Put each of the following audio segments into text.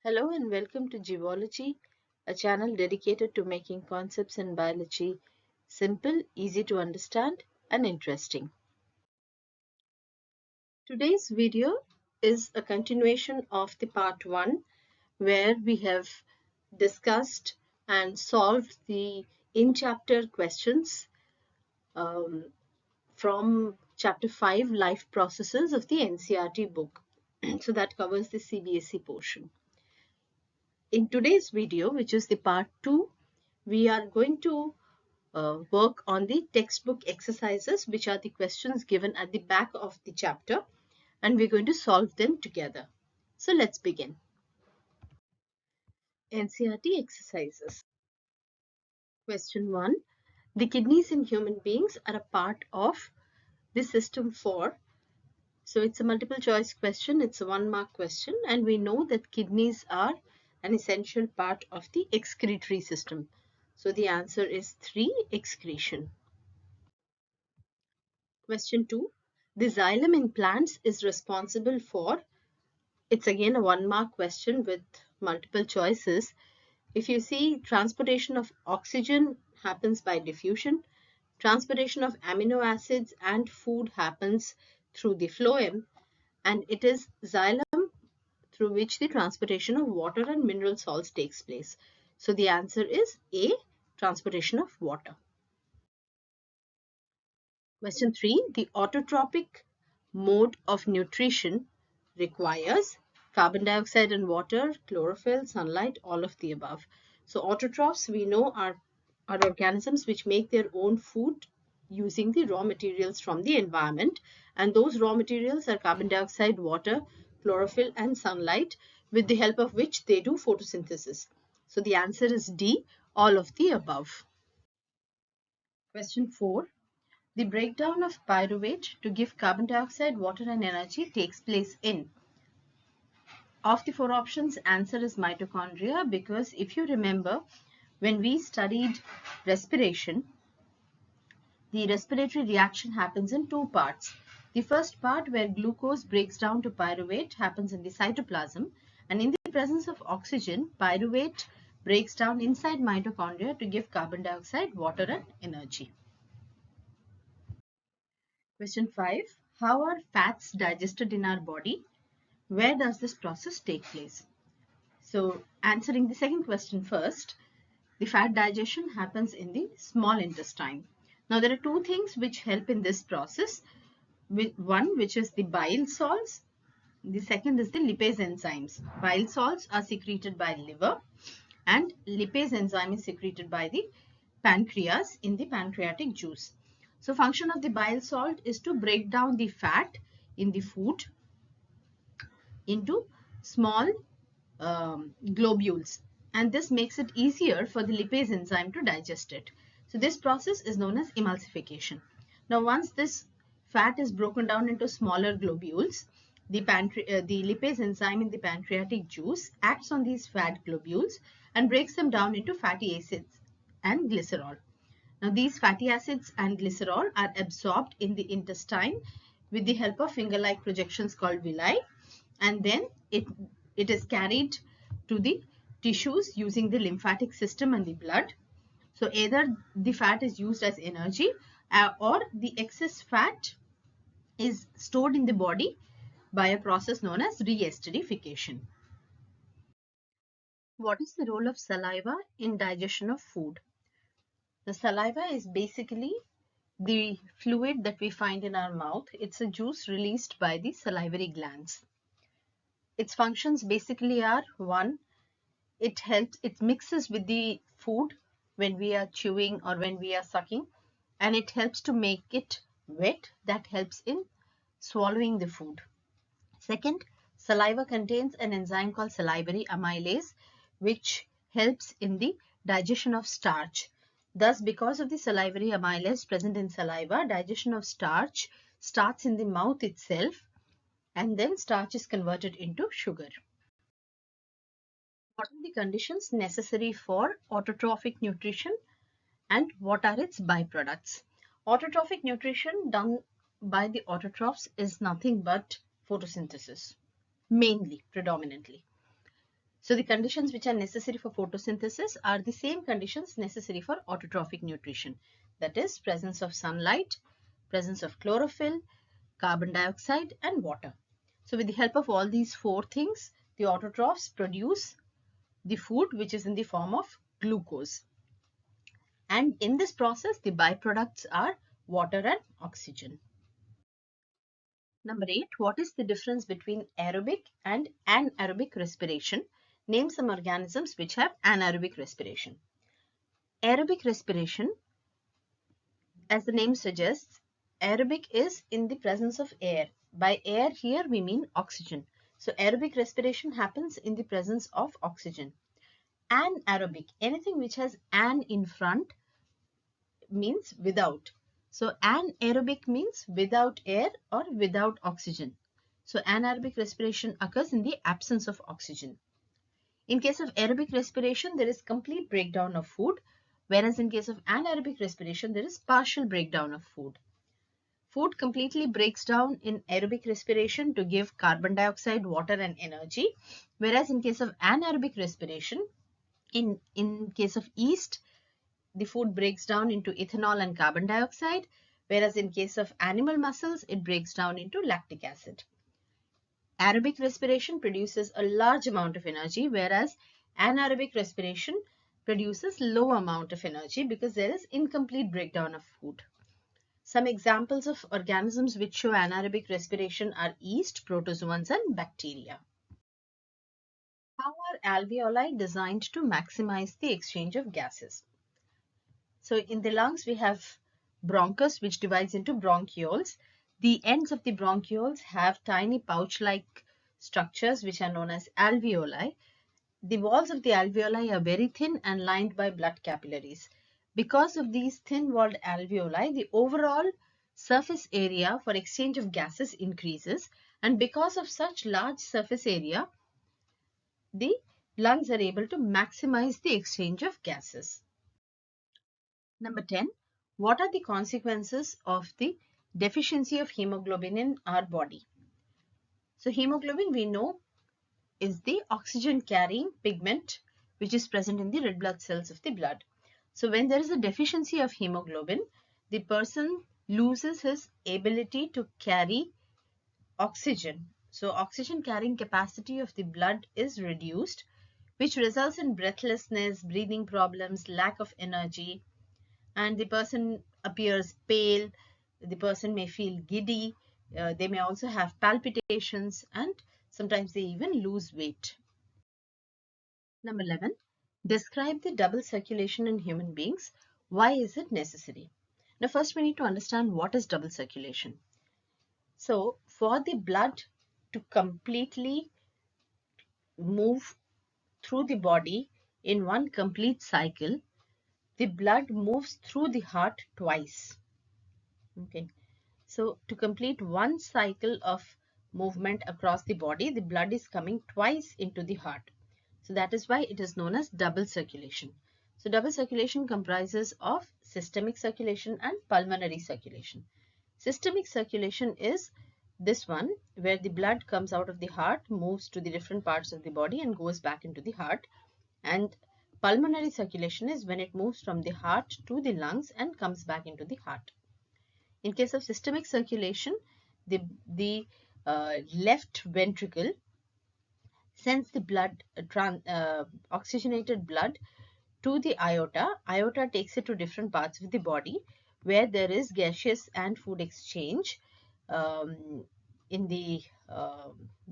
Hello and welcome to Geology, a channel dedicated to making concepts in biology simple, easy to understand, and interesting. Today's video is a continuation of the part 1 where we have discussed and solved the in-chapter questions from Chapter 5 Life Processes of the NCERT book. So that covers the CBSE portion. In today's video, which is the part 2, we are going to work on the textbook exercises, which are the questions given at the back of the chapter, and we're going to solve them together. So let's begin. NCERT exercises. Question 1. The kidneys in human beings are a part of the system 4. So it's a multiple choice question, it's a 1-mark question, and we know that kidneys are an essential part of the excretory system. So the answer is 3, excretion. Question 2. The xylem in plants is responsible for, it's again a 1-mark question with multiple choices. If you see, transportation of oxygen happens by diffusion, transportation of amino acids and food happens through the phloem, and it is xylem through which the transportation of water and mineral salts takes place. So the answer is A, transportation of water. Question 3. The autotrophic mode of nutrition requires carbon dioxide and water, chlorophyll, sunlight, all of the above. So autotrophs we know are organisms which make their own food using the raw materials from the environment, and those raw materials are carbon dioxide, water, chlorophyll and sunlight, with the help of which they do photosynthesis. So the answer is D, all of the above. Question 4. The breakdown of pyruvate to give carbon dioxide, water and energy takes place in. Of the 4 options, answer is mitochondria, because if you remember, when we studied respiration, the respiratory reaction happens in 2 parts. The first part, where glucose breaks down to pyruvate, happens in the cytoplasm, and in the presence of oxygen, pyruvate breaks down inside mitochondria to give carbon dioxide, water and energy. Question 5. How are fats digested in our body? Where does this process take place? So, answering the second question first, the fat digestion happens in the small intestine. Now, there are 2 things which help in this process. One, which is the bile salts. The second is the lipase enzymes. Bile salts are secreted by liver, and lipase enzyme is secreted by the pancreas in the pancreatic juice. So function of the bile salt is to break down the fat in the food into small globules, and this makes it easier for the lipase enzyme to digest it. So this process is known as emulsification. Now once this fat is broken down into smaller globules, the lipase enzyme in the pancreatic juice acts on these fat globules and breaks them down into fatty acids and glycerol. Now these fatty acids and glycerol are absorbed in the intestine with the help of finger-like projections called villi, and then it is carried to the tissues using the lymphatic system and the blood. So either the fat is used as energy or the excess fat is stored in the body by a process known as re-esterification. What is the role of saliva in digestion of food? The saliva is basically the fluid that we find in our mouth. It's a juice released by the salivary glands. Its functions basically are: 1, it mixes with the food when we are chewing or when we are sucking, and it helps to make it wet. That helps in swallowing the food. Second, saliva contains an enzyme called salivary amylase, which helps in the digestion of starch. Thus, because of the salivary amylase present in saliva, digestion of starch starts in the mouth itself, and then starch is converted into sugar. What are the conditions necessary for autotrophic nutrition, and what are its byproducts? Autotrophic nutrition done by the autotrophs is nothing but photosynthesis, mainly, predominantly. So the conditions which are necessary for photosynthesis are the same conditions necessary for autotrophic nutrition. That is presence of sunlight, presence of chlorophyll, carbon dioxide and water. So with the help of all these four things, the autotrophs produce the food which is in the form of glucose. And in this process, the byproducts are water and oxygen. Number 8, what is the difference between aerobic and anaerobic respiration? Name some organisms which have anaerobic respiration. Aerobic respiration, as the name suggests, aerobic is in the presence of air. By air here we mean oxygen. So aerobic respiration happens in the presence of oxygen. Anaerobic, anything which has an in front means without. So anaerobic means without air or without oxygen. So anaerobic respiration occurs in the absence of oxygen. In case of aerobic respiration, there is complete breakdown of food, whereas in case of anaerobic respiration, there is partial breakdown of food. Food completely breaks down in aerobic respiration to give carbon dioxide, water and energy, whereas in case of anaerobic respiration, in case of yeast, the food breaks down into ethanol and carbon dioxide, whereas in case of animal muscles, it breaks down into lactic acid. Aerobic respiration produces a large amount of energy, whereas anaerobic respiration produces low amount of energy because there is incomplete breakdown of food. Some examples of organisms which show anaerobic respiration are yeast, protozoans, and bacteria. How are alveoli designed to maximize the exchange of gases? So in the lungs, we have bronchus, which divides into bronchioles. The ends of the bronchioles have tiny pouch-like structures, which are known as alveoli. The walls of the alveoli are very thin and lined by blood capillaries. Because of these thin-walled alveoli, the overall surface area for exchange of gases increases. And because of such large surface area, the lungs are able to maximize the exchange of gases. Number 10, what are the consequences of the deficiency of hemoglobin in our body? So hemoglobin, we know, is the oxygen carrying pigment which is present in the red blood cells of the blood. So when there is a deficiency of hemoglobin, the person loses his ability to carry oxygen. So oxygen carrying capacity of the blood is reduced, which results in breathlessness, breathing problems, lack of energy, and the person appears pale, the person may feel giddy, they may also have palpitations, and sometimes they even lose weight. Number 11, describe the double circulation in human beings. Why is it necessary? Now first we need to understand what is double circulation. So for the blood to completely move through the body in one complete cycle, the blood moves through the heart twice. Okay. So to complete one cycle of movement across the body, the blood is coming twice into the heart. So that is why it is known as double circulation. So double circulation comprises of systemic circulation and pulmonary circulation. Systemic circulation is this one where the blood comes out of the heart, moves to the different parts of the body and goes back into the heart. And pulmonary circulation is when it moves from the heart to the lungs and comes back into the heart. In case of systemic circulation, the left ventricle sends the blood, oxygenated blood to the aorta. Aorta takes it to different parts of the body where there is gaseous and food exchange in the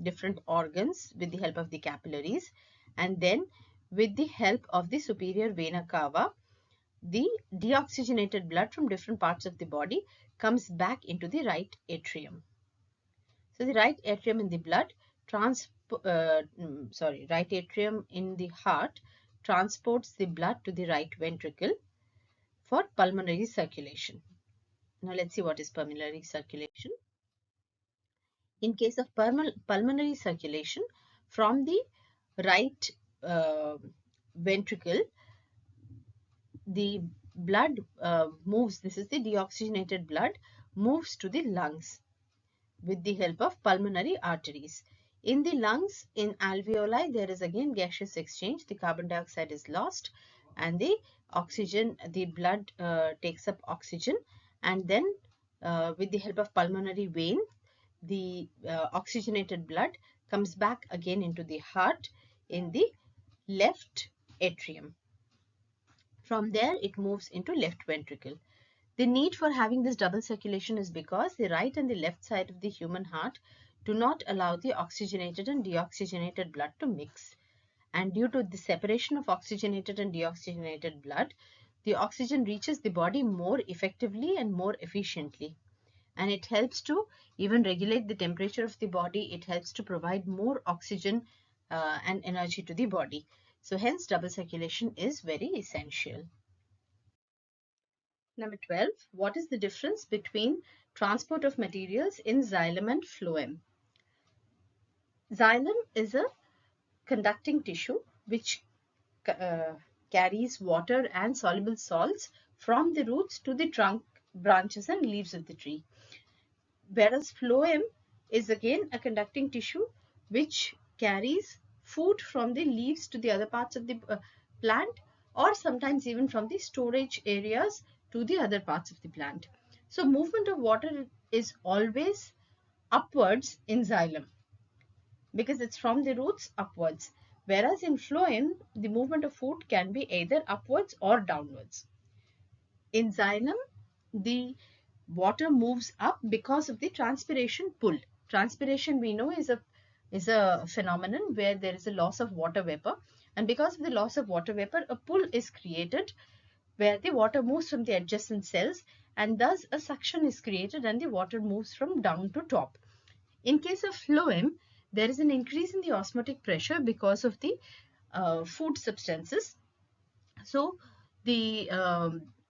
different organs with the help of the capillaries, and then with the help of the superior vena cava, the deoxygenated blood from different parts of the body comes back into the right atrium. So the right atrium in the blood right atrium in the heart transports the blood to the right ventricle for pulmonary circulation. Now let's see what is pulmonary circulation. In case of pulmonary circulation, from the right ventricle, the blood moves, this is the deoxygenated blood, moves to the lungs with the help of pulmonary arteries. In the lungs, in alveoli, there is again gaseous exchange. The carbon dioxide is lost and the oxygen, the blood takes up oxygen, and then with the help of pulmonary vein, the oxygenated blood comes back again into the heart in the left atrium. From there, it moves into left ventricle. The need for having this double circulation is because the right and the left side of the human heart do not allow the oxygenated and deoxygenated blood to mix. And due to the separation of oxygenated and deoxygenated blood, the oxygen reaches the body more effectively and more efficiently. And it helps to even regulate the temperature of the body. It helps to provide more oxygen and energy to the body. So hence double circulation is very essential. Number 12, what is the difference between transport of materials in xylem and phloem? Xylem is a conducting tissue which carries water and soluble salts from the roots to the trunk, branches and leaves of the tree. Whereas phloem is again a conducting tissue which carries food from the leaves to the other parts of the plant, or sometimes even from the storage areas to the other parts of the plant. So movement of water is always upwards in xylem because it's from the roots upwards, whereas in phloem the movement of food can be either upwards or downwards. In xylem, the water moves up because of the transpiration pull. Transpiration, we know, is a phenomenon where there is a loss of water vapor, and because of the loss of water vapor, a pull is created where the water moves from the adjacent cells, and thus a suction is created and the water moves from down to top. In case of phloem, there is an increase in the osmotic pressure because of the food substances. So the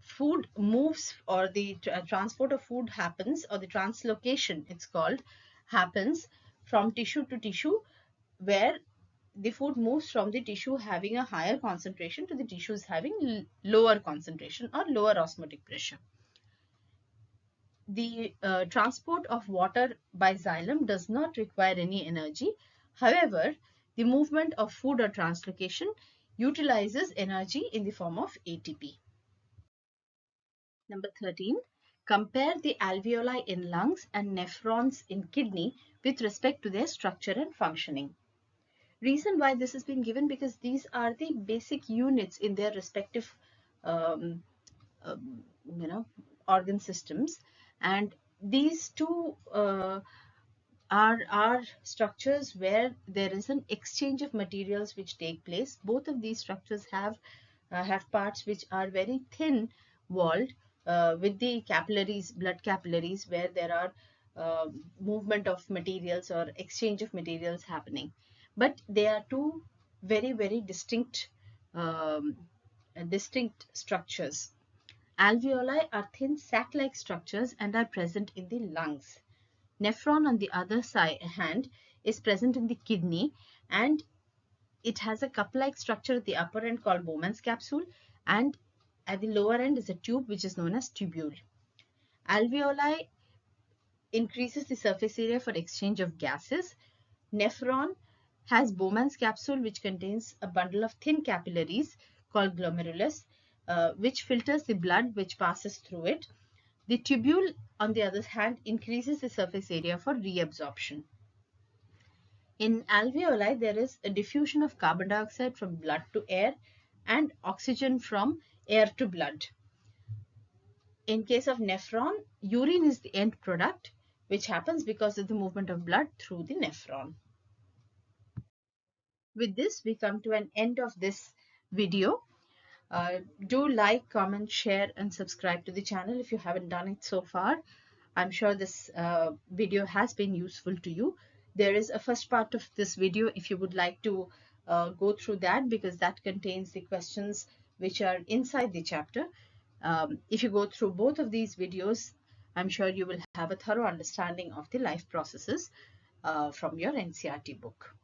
food moves, or the transport of food happens, or the translocation it's called, happens from tissue to tissue, where the food moves from the tissue having a higher concentration to the tissues having lower concentration or lower osmotic pressure. The transport of water by xylem does not require any energy. However, the movement of food or translocation utilizes energy in the form of ATP. Number 13, compare the alveoli in lungs and nephrons in kidney with respect to their structure and functioning. Reason why this has been given, because these are the basic units in their respective um, organ systems, and these two are structures where there is an exchange of materials which take place. Both of these structures have parts which are very thin walled with the capillaries, blood capillaries, where there are movement of materials or exchange of materials happening. But they are two very, very distinct structures. Alveoli are thin sac-like structures and are present in the lungs. Nephron, on the other hand, is present in the kidney, and it has a cup-like structure at the upper end called Bowman's capsule, and at the lower end is a tube which is known as tubule. Alveoli increases the surface area for exchange of gases. Nephron has Bowman's capsule, which contains a bundle of thin capillaries called glomerulus, which filters the blood which passes through it. The tubule, on the other hand, increases the surface area for reabsorption. In alveoli, there is a diffusion of carbon dioxide from blood to air and oxygen from air to blood. In case of nephron, urine is the end product, which happens because of the movement of blood through the nephron. With this, we come to an end of this video. Do like, comment, share and subscribe to the channel if you haven't done it so far. I'm sure this video has been useful to you. There is a first part of this video if you would like to go through that, because that contains the questions which are inside the chapter. If you go through both of these videos, I'm sure you will have a thorough understanding of the life processes from your NCERT book.